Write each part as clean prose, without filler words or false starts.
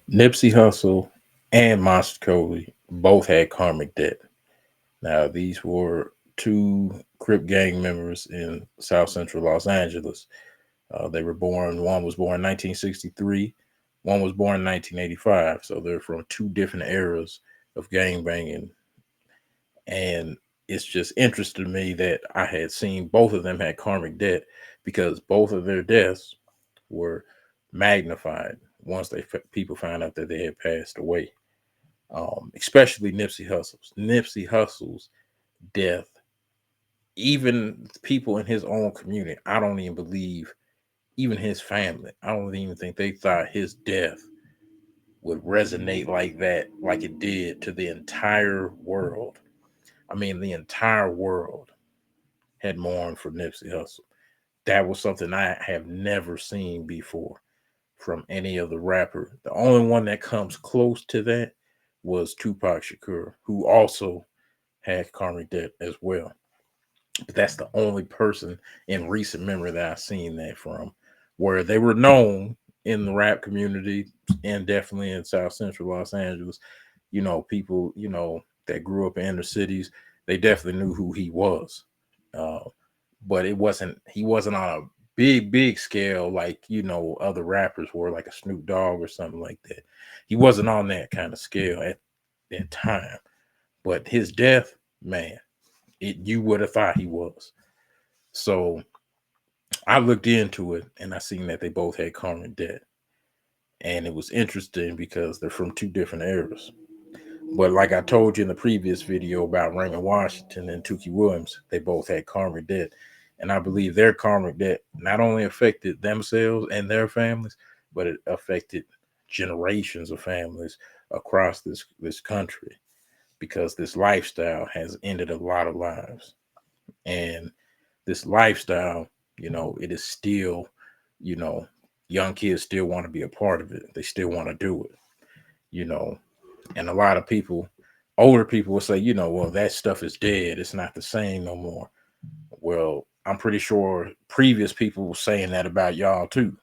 Nipsey Hussle and Monster Kody both had karmic debt. Now, these were two Crip gang members in South Central Los Angeles. They were born, one was born in 1963, one was born in 1985. So they're from two different eras of gang banging. And it's just interesting to me that I had seen both of them had karmic debt because both of their deaths were magnified once people found out that they had passed away. Especially Nipsey Hussle's. Nipsey Hussle's death, even people in his own community, I don't even believe, even his family, I don't even think they thought his death would resonate like that, like it did to the entire world. I mean, the entire world had mourned for Nipsey Hussle. That was something I have never seen before from any other rapper. The only one that comes close to that was Tupac Shakur, who also had karmic debt as well. But that's the only person in recent memory that I've seen that from, where they were known in the rap community and definitely in South Central Los Angeles. People, that grew up in inner cities, they definitely knew who he was. Uh, but he wasn't on a big scale like, other rappers were, like a Snoop Dogg or something like that. He wasn't on that kind of scale at that time. But his death, man, you would have thought he was. So I looked into it and I seen that they both had karmic debt. And it was interesting because they're from two different eras. But like I told you in the previous video about Raymond Washington and Tukey Williams, they both had karmic debt. And I believe their karmic debt not only affected themselves and their families, but it affected generations of families across this country because this lifestyle has ended a lot of lives. And this lifestyle, it is still, you know, young kids still want to be a part of it. They still want to do it, you know, and a lot of people, older people will say, well, that stuff is dead. It's not the same no more. Well, I'm pretty sure previous people were saying that about y'all too.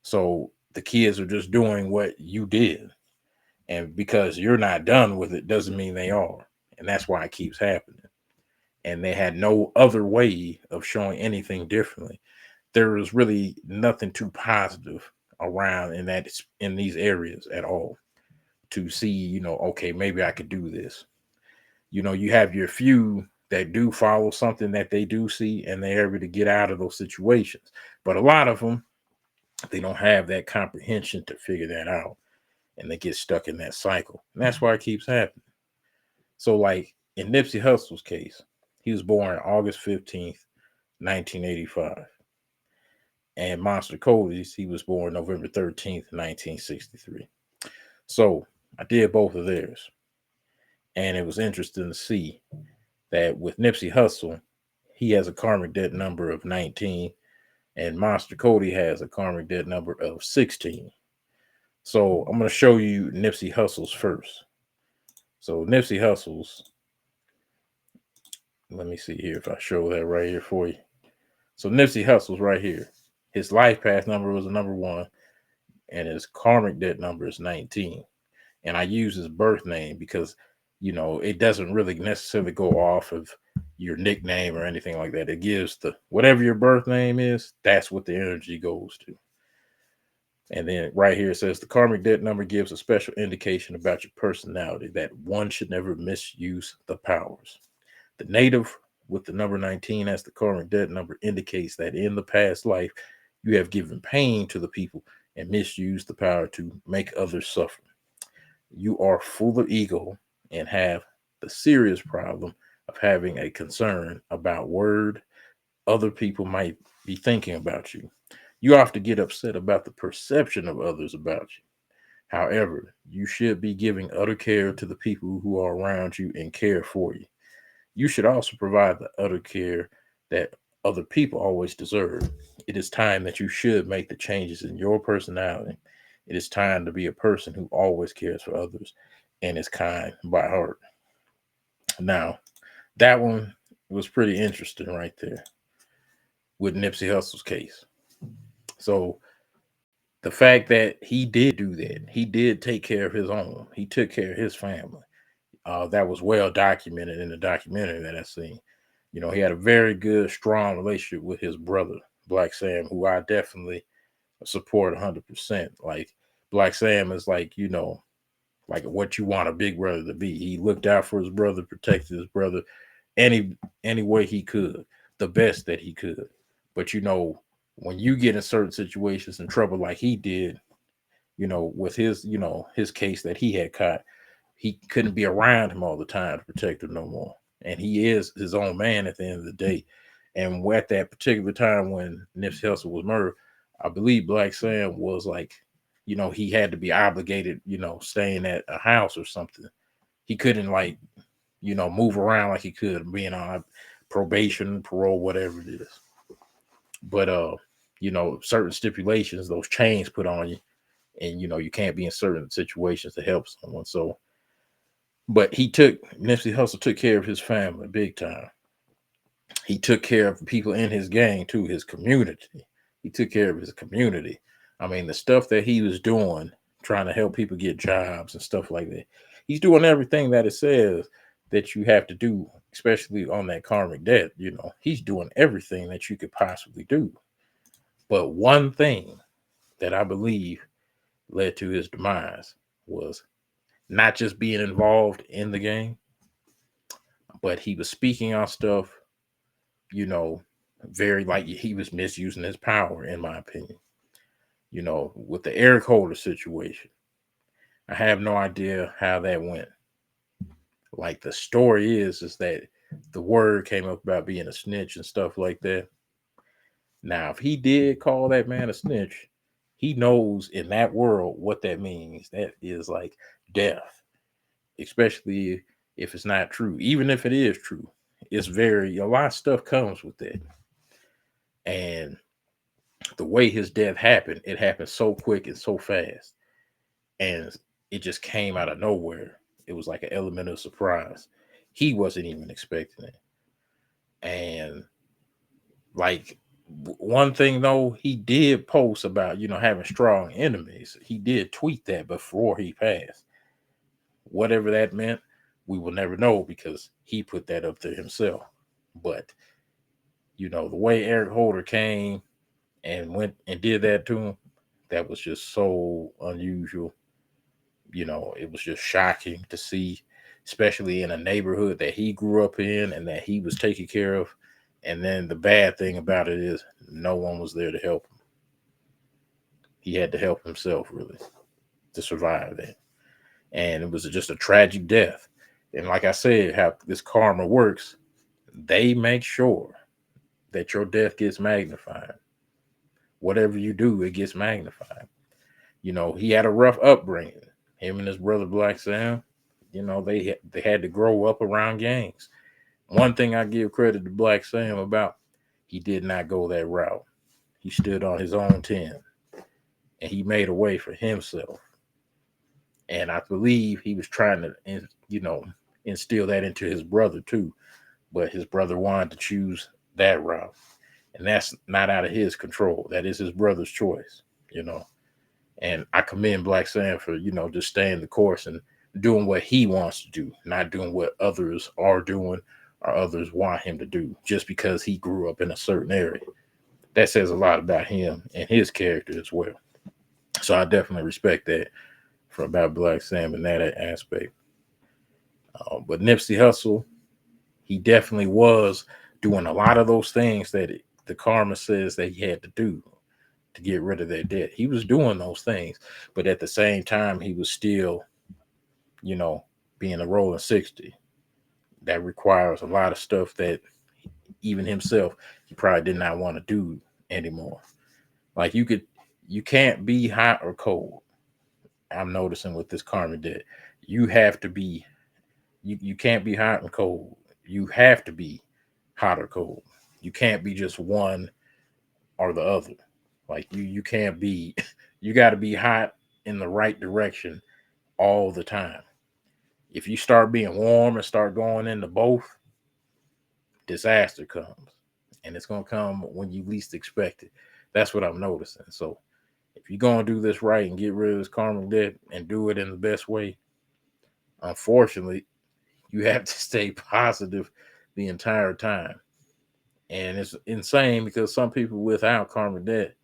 So the kids are just doing what you did. And because you're not done with it doesn't mean they are. And that's why it keeps happening. And they had no other way of showing anything differently. There was really nothing too positive around in these areas at all to see, okay, maybe I could do this. You have your few that do follow something that they do see and they're able to get out of those situations. But a lot of them, they don't have that comprehension to figure that out and they get stuck in that cycle. And that's why it keeps happening. So, like in Nipsey Hussle's case, he was born August 15th, 1985. And Monster Cody's, he was born November 13th, 1963. So I did both of theirs. And it was interesting to see that with Nipsey Hussle, he has a karmic debt number of 19, and Monster Kody has a karmic debt number of 16. So I'm going to show you Nipsey Hussle's first. So Nipsey Hussle's, let me see here if I show that right here for you. So Nipsey Hussle's right here. His life path number was a number 1, and his karmic debt number is 19. And I use his birth name because, it doesn't really necessarily go off of your nickname or anything like that. It gives the whatever your birth name is, that's what the energy goes to. And then right here it says the karmic debt number gives a special indication about your personality that one should never misuse the powers. The native with the number 19 as the karmic debt number indicates that in the past life, you have given pain to the people and misused the power to make others suffer. You are full of ego and have the serious problem of having a concern about word other people might be thinking about you. You often get upset about the perception of others about you. However, you should be giving utter care to the people who are around you and care for you. You should also provide the utter care that other people always deserve. It is time that you should make the changes in your personality. It is time to be a person who always cares for others and is kind by heart. Now, that one was pretty interesting right there with Nipsey Hussle's case. So the fact that he did do that, he did take care of his own, he took care of his family. That was well documented in the documentary that I seen. You know, he had a very good, strong relationship with his brother, Black Sam, who I definitely support 100%. Like, Black Sam is like, like what you want a big brother to be. He looked out for his brother, protected his brother any way he could, the best that he could. But when you get in certain situations in trouble like he did, with his case that he had caught, he couldn't be around him all the time to protect him no more. And he is his own man at the end of the day. And at that particular time when Nipsey Hussle was murdered, I believe Black Sam was like, he had to be obligated, staying at a house or something. He couldn't like, move around like he could, being on probation, parole, whatever it is. But certain stipulations, those chains put on you, and you can't be in certain situations to help someone. So, but Nipsey Hussle took care of his family big time. He took care of the people in his gang too, his community. He took care of his community. I mean, the stuff that he was doing, trying to help people get jobs and stuff like that. He's doing everything that it says that you have to do, especially on that karmic debt. He's doing everything that you could possibly do. But one thing that I believe led to his demise was not just being involved in the game, but he was speaking on stuff, you know, very like he was misusing his power, in my opinion. With the Eric Holder situation, I have no idea how that went. Like the story is that the word came up about being a snitch and stuff like that. Now, if he did call that man a snitch, he knows in that world what that means. That is like death, especially if it's not true. Even if it is true, a lot of stuff comes with that. And the way his death happened, it happened so quick and so fast. And it just came out of nowhere. It was like an element of surprise. He wasn't even expecting it. And like one thing though, he did post about, having strong enemies. He did tweet that before he passed. Whatever that meant, we will never know because he put that up there himself. But the way Eric Holder came and went and did that to him, that was just so unusual. It was just shocking to see, especially in a neighborhood that he grew up in and that he was taking care of. And then the bad thing about it is no one was there to help him. He had to help himself, really, to survive that. And it was just a tragic death. And like I said, how this karma works, they make sure that your death gets magnified. Whatever you do, it gets magnified. He had a rough upbringing. Him and his brother Black Sam, they had to grow up around gangs. One thing I give credit to Black Sam about, he did not go that route. He stood on his own 10 and he made a way for himself. And I believe he was trying to, instill that into his brother too. But his brother wanted to choose that route. And that's not out of his control. That is his brother's choice. And I commend Black Sam for, just staying the course and doing what he wants to do, not doing what others are doing or others want him to do just because he grew up in a certain area. That says a lot about him and his character as well. So I definitely respect that about Black Sam in that aspect. But Nipsey Hussle, he definitely was doing a lot of those things that the karma says that he had to do to get rid of that debt. He was doing those things, but at the same time, he was still, being a rolling 60. That requires a lot of stuff that even himself, he probably did not want to do anymore. Like you can't be hot or cold. I'm noticing with this karma debt, you have to be, you can't be hot and cold. You have to be hot or cold. You can't be just one or the other. Like you can't be, you got to be hot in the right direction all the time. If you start being warm and start going into both, disaster comes. And it's going to come when you least expect it. That's what I'm noticing. So If you're going to do this right and get rid of this karmic debt and do it in the best way, unfortunately, you have to stay positive the entire time. And it's insane because some people without karmic debt,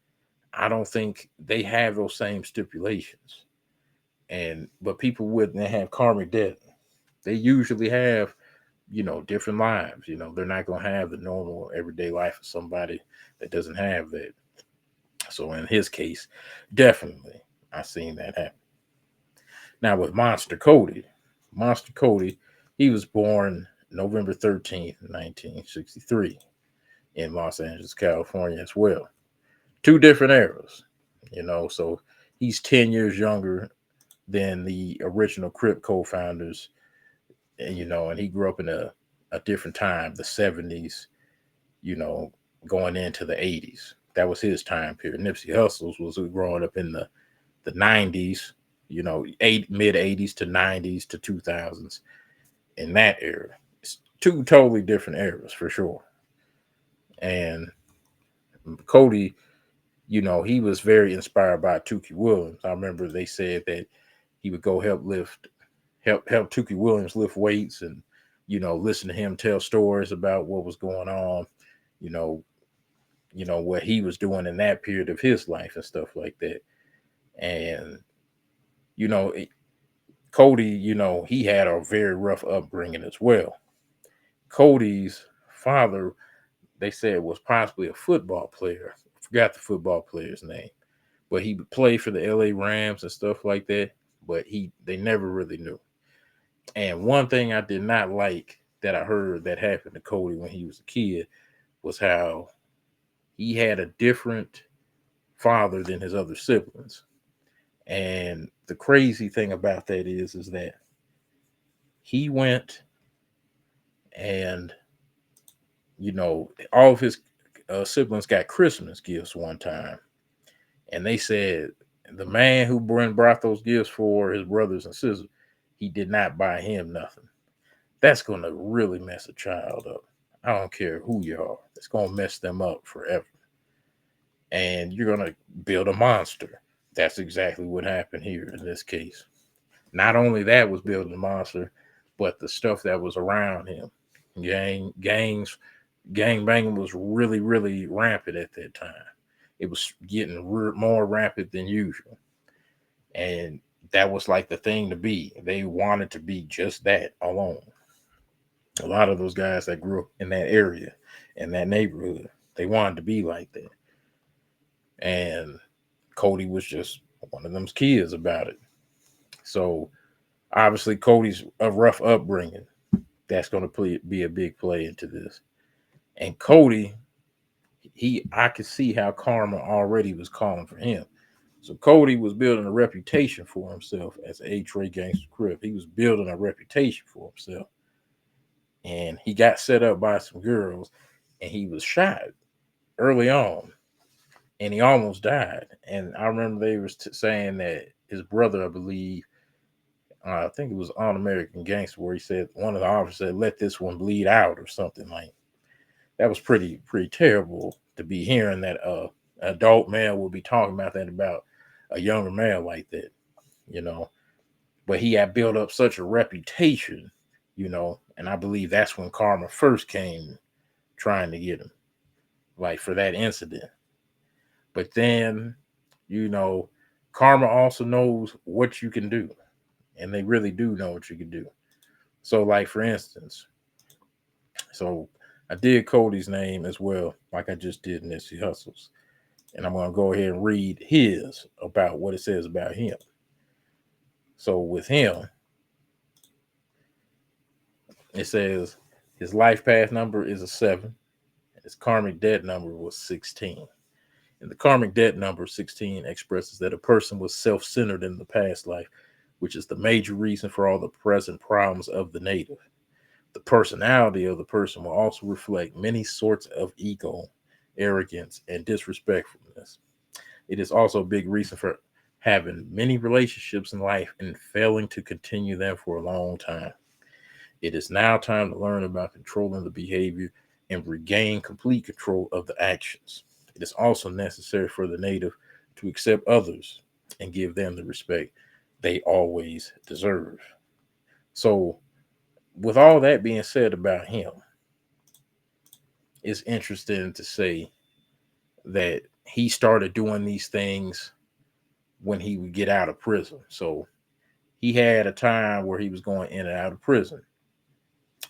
I don't think they have those same stipulations. But people with that have karmic debt, they usually have, different lives. They're not gonna have the normal everyday life of somebody that doesn't have that. So in his case, definitely I seen that happen. Now with Monster Kody, he was born November 13th, 1963 in Los Angeles, California as well. Two different eras, so he's 10 years younger than the original Crip co-founders, and he grew up in a different time, the 70s, you know, going into the 80s. That was his time period. Nipsey Hussle's was growing up in the 90s, mid 80s to 90s to 2000s, in that era. It's two totally different eras for sure. And Kody, he was very inspired by Tukey Williams. I remember they said that he would go help Tukey Williams lift weights, and listen to him tell stories about what was going on, you know, what he was doing in that period of his life and stuff like that. And you know, Kody, he had a very rough upbringing as well. Kody's father, they said, was possibly a football player. I forgot the football player's name, but he would play for the LA Rams and stuff like that. But they never really knew. And one thing I did not like that I heard that happened to Kody when he was a kid was how he had a different father than his other siblings. And the crazy thing about that is that he went and all of his siblings got Christmas gifts one time, and they said the man who brought those gifts for his brothers and sisters, he did not buy him nothing. That's going to really mess a child up. I don't care who you are. It's going to mess them up forever. And you're going to build a monster. That's exactly what happened here in this case. Not only that was building a monster, but the stuff that was around him. Gang banging was really, really rampant at that time. It was getting more rampant than usual. And that was like the thing to be. They wanted to be just that alone. A lot of those guys that grew up in that area, in that neighborhood, they wanted to be like that. And Kody was just one of them kids about it. So obviously Kody's a rough upbringing. That's going to be a big play into this. And Kody, I could see how karma already was calling for him. So Kody was building a reputation for himself as a Trey Gangster Crip. He was building a reputation for himself. And he got set up by some girls, and he was shot early on, and he almost died. And I remember they were saying that his brother, I believe, I think it was On American Gangster, where he said one of the officers said, "Let this one bleed out" or something like that. Was pretty terrible to be hearing that adult male would be talking about that about a younger male like that, you know. But he had built up such a reputation, and I believe that's when karma first came trying to get him, like for that incident. But then, you know, karma also knows what you can do, and they really do know what you can do. So, like for instance, so I did Kody's name as well, like I just did Nipsey Hussle's, and I'm gonna go ahead and read his about what it says about him. So with him, it says his life path number is a 7. His karmic debt number was 16. And the karmic debt number 16 expresses that a person was self-centered in the past life, which is the major reason for all the present problems of the native. The personality of the person will also reflect many sorts of ego, arrogance, and disrespectfulness. It is also a big reason for having many relationships in life and failing to continue them for a long time. It is now time to learn about controlling the behavior and regain complete control of the actions. It is also necessary for the native to accept others and give them the respect they always deserve. So, with all that being said about him, it's interesting to say that he started doing these things when he would get out of prison. So, he had a time where he was going in and out of prison.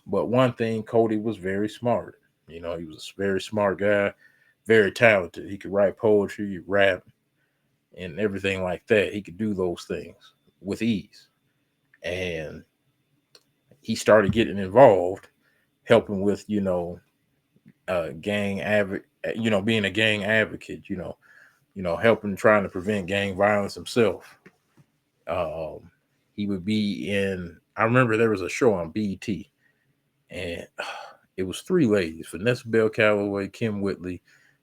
But one thing, Kody was very smart. He was a very smart guy, very talented. He could write poetry, rap, and everything like that. He could do those things with ease. And he started getting involved, helping with, gang advocate, being a gang advocate, helping trying to prevent gang violence himself. Um, he would be in. I remember there was a show on BET, and it was three ladies: Vanessa Bell Calloway, Kim Whitley,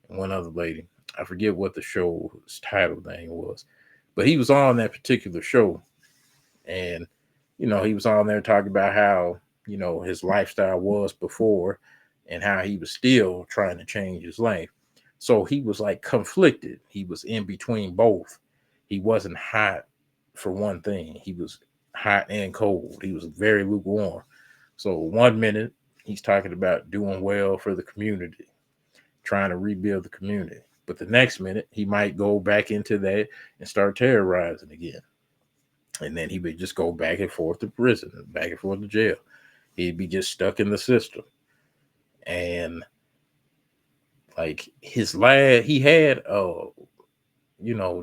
and one other lady. I forget what the show's title name was, but he was on that particular show, and he was on there talking about how his lifestyle was before, and how he was still trying to change his life. So he was like conflicted. He was in between both. He wasn't hot for one thing. He was hot and cold. He was very lukewarm. So one minute he's talking about doing well for the community, trying to rebuild the community. But the next minute he might go back into that and start terrorizing again. And then he would just go back and forth to prison, back and forth to jail. He'd be just stuck in the system. And like his lad, he had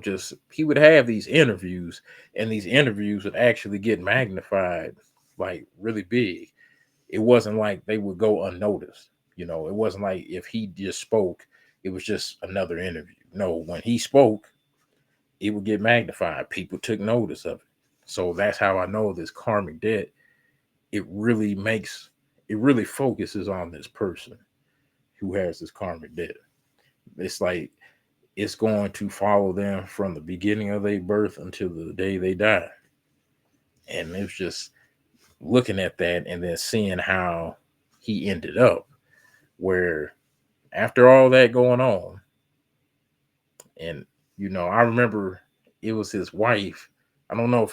just he would have these interviews, and these interviews would actually get magnified like really big. It wasn't like they would go unnoticed. It wasn't like if he just spoke, it was just another interview. No, when he spoke, it would get magnified. People took notice of it. So that's how I know this karmic debt. It really focuses on this person who has this karmic debt. It's like it's going to follow them from the beginning of their birth until the day they die. And it's just looking at that and then seeing how he ended up, where after all that going on, and I remember it was his wife. I don't know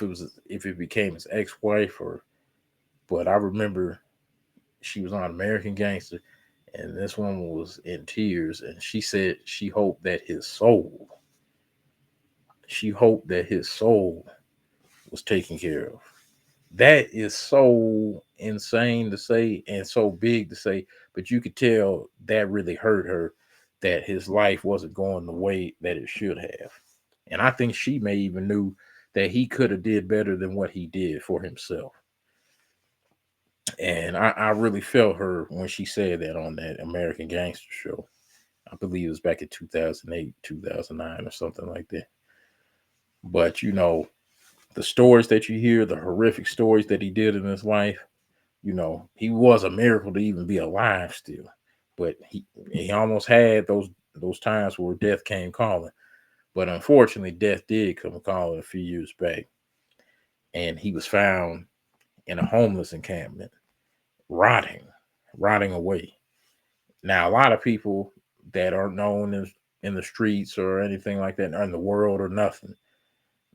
if it became his ex-wife, or but I remember she was on American Gangster, and this woman was in tears, and she said she hoped that his soul was taken care of. That is so insane to say and so big to say, but you could tell that really hurt her, that his life wasn't going the way that it should have. And I think she may even knew that he could have did better than what he did for himself. And I really felt her when she said that on that American Gangster show. I believe it was back in 2008, 2009, or something like that. But the stories that you hear, the horrific stories that he did in his life, he was a miracle to even be alive still. But he almost had those times where death came calling. But unfortunately, death did come calling a few years back, and he was found in a homeless encampment, rotting, rotting away. Now, a lot of people that aren't known as in the streets or anything like that, or in the world or nothing,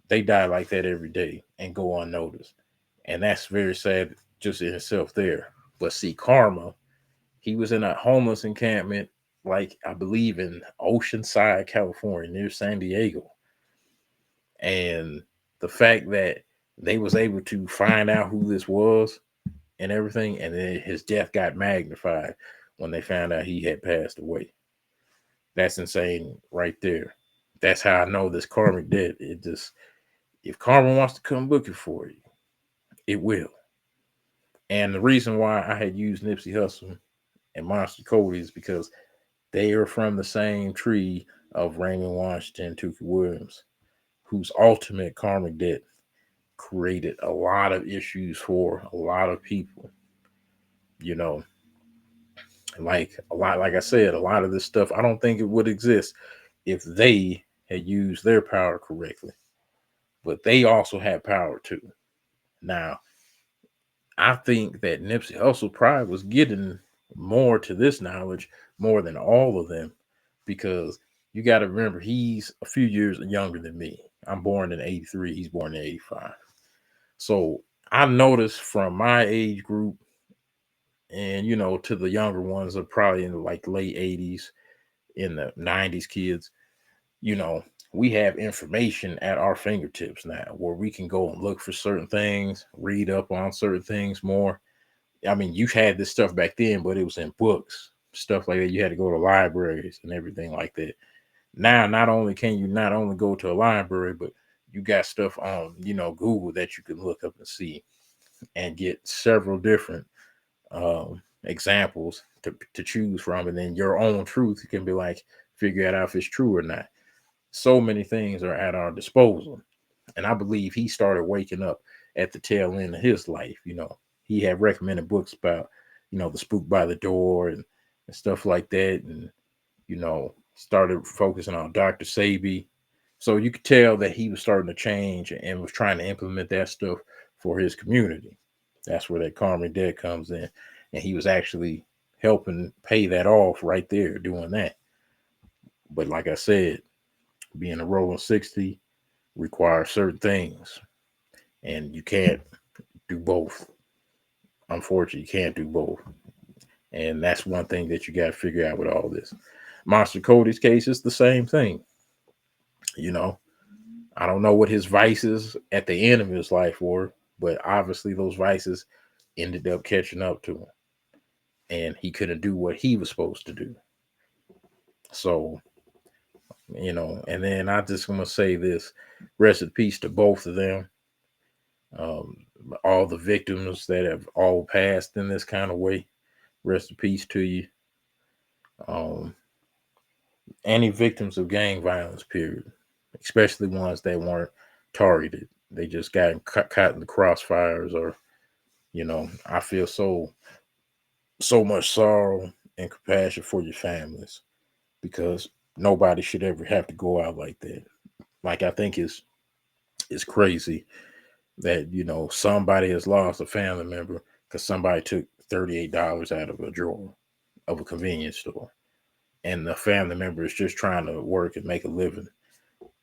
they die like that every day and go unnoticed. And that's very sad just in itself there. But see, Karma, he was in a homeless encampment, like I believe in Oceanside, California, near San Diego. And the fact that they was able to find out who this was and everything, and then his death got magnified when they found out he had passed away. That's insane right there. That's how I know this karmic debt. It just, if karma wants to come looking for you, it will. And the reason why I had used Nipsey Hussle and Monster Kody is because they are from the same tree of Raymond Washington, Tookie Williams, whose ultimate karmic debt created a lot of issues for a lot of people. You know, like I said, a lot of this stuff I don't think it would exist if they had used their power correctly. But they also had power too. Now, I think that Nipsey Hussle probably was getting more to this knowledge more than all of them, because you got to remember he's a few years younger than me. I'm born in 83. He's born in 85. So I noticed from my age group and, to the younger ones are probably in the like late 80s, in the 90s kids, you know, we have information at our fingertips now where we can go and look for certain things, read up on certain things more. I mean, you had this stuff back then, but it was in books, stuff like that. You had to go to libraries and everything like that. Now, not only can you not only go to a library, but you got stuff on, Google that you can look up and see and get several different examples to choose from. And then your own truth, you can be like, figure out if it's true or not. So many things are at our disposal. And I believe he started waking up at the tail end of his life. He had recommended books about, the spook by the door and stuff like that. And, started focusing on Dr. Sabi. So you could tell that he was starting to change and was trying to implement that stuff for his community. That's where that karmic debt comes in. And he was actually helping pay that off right there doing that. But like I said, being a rolling 60 requires certain things. And you can't do both. Unfortunately, you can't do both. And that's one thing that you got to figure out with all this. Monster Kody's case is the same thing. You know, I don't know what his vices at the end of his life were, but obviously those vices ended up catching up to him. And he couldn't do what he was supposed to do. So, and then I just want to say this, rest in peace to both of them. Um, all the victims that have all passed in this kind of way, rest in peace to you. Um, any victims of gang violence, period, especially ones that weren't targeted. They just got caught in the crossfires, or I feel so much sorrow and compassion for your families because nobody should ever have to go out like that. Like I think it's crazy that somebody has lost a family member because somebody took $38 out of a drawer of a convenience store, and the family member is just trying to work and make a living,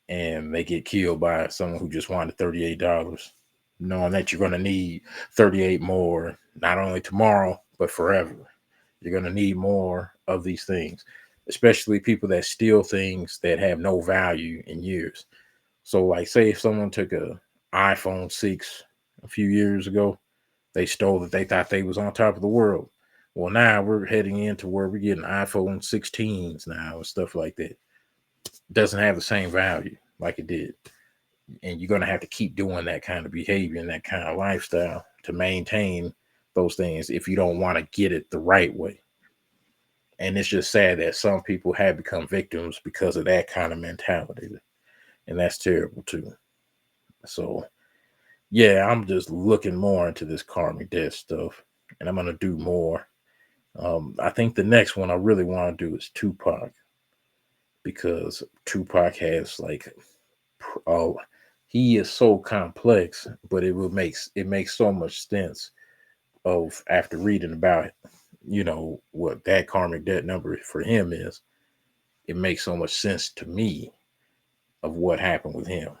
and they get killed by someone who just wanted $38, knowing that you're going to need 38 more, not only tomorrow but forever. You're going to need more of these things, especially people that steal things that have no value in years. So, like, say if someone took a iPhone 6 a few years ago, they stole it. They thought they was on top of the world. Well, now we're heading into where we're getting iPhone 16s now and stuff like that. Doesn't have the same value like it did. And you're going to have to keep doing that kind of behavior and that kind of lifestyle to maintain those things if you don't want to get it the right way. And it's just sad that some people have become victims because of that kind of mentality. And that's terrible too. So, yeah, I'm just looking more into this karmic debt stuff. And I'm going to do more. I think the next one I really want to do is Tupac. Because Tupac has like, oh, he is so complex, but it makes so much sense of after reading about what that karmic debt number for him is. It makes so much sense to me of what happened with him.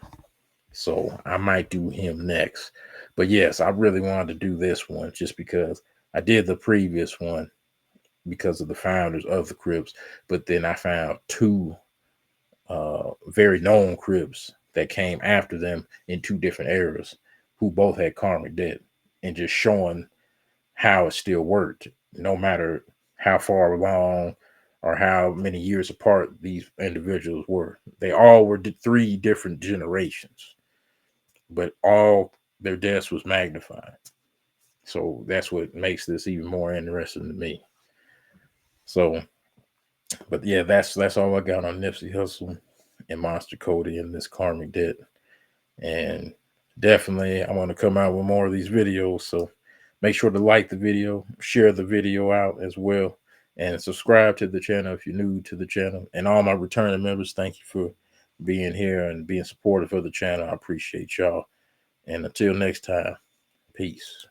So I might do him next. But yes, I really wanted to do this one just because I did the previous one because of the founders of the Crips, but then I found two very known Crips that came after them in two different eras who both had karmic debt, and just showing how it still worked, no matter how far along or how many years apart these individuals were. They all were three different generations, but all their deaths was magnified. So that's what makes this even more interesting to me. So, but yeah, that's all I got on Nipsey Hussle and Monster Kody and this karmic debt. And definitely I want to come out with more of these videos. So make sure to like the video, share the video out as well, and subscribe to the channel if you're new to the channel. And all my returning members, thank you for being here and being supportive of the channel. I appreciate y'all. And until next time, peace.